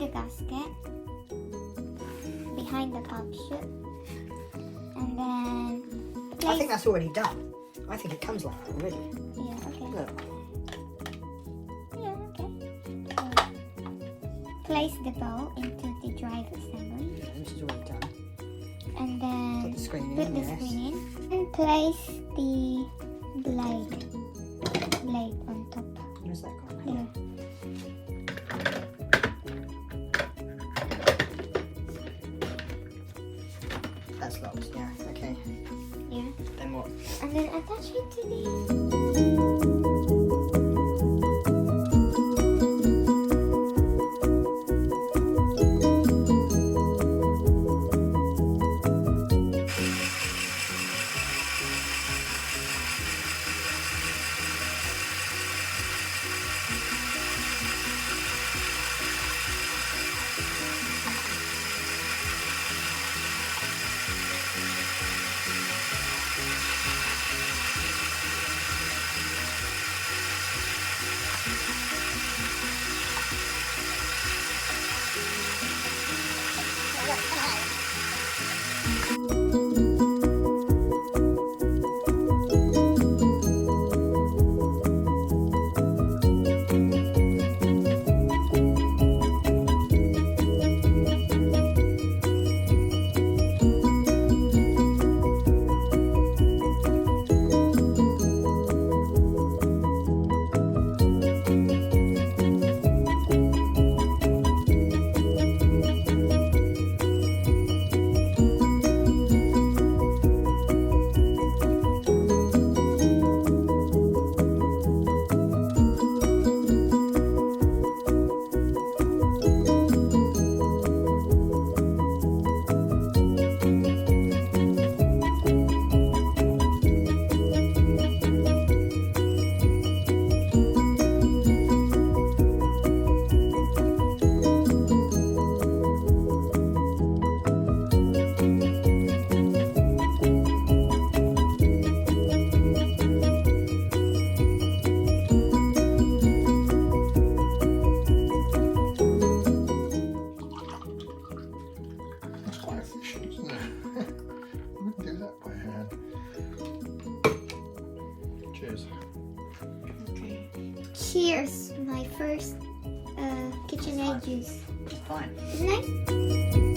the gasket behind the pulp chute, and then I think that's already done. I think it comes like that already. Yeah, okay. Look. Yeah, okay. So, place the bowl into the drive assembly. Yeah, this is already done. And then Put the screen put in, the yes. screen in. And place the blade on top. Where's that gone? Here. That's locked, yeah, okay. Yeah. Then what? And then attach it to the... Cheers. Okay. Cheers, my first KitchenAid juice. Fine. Isn't it?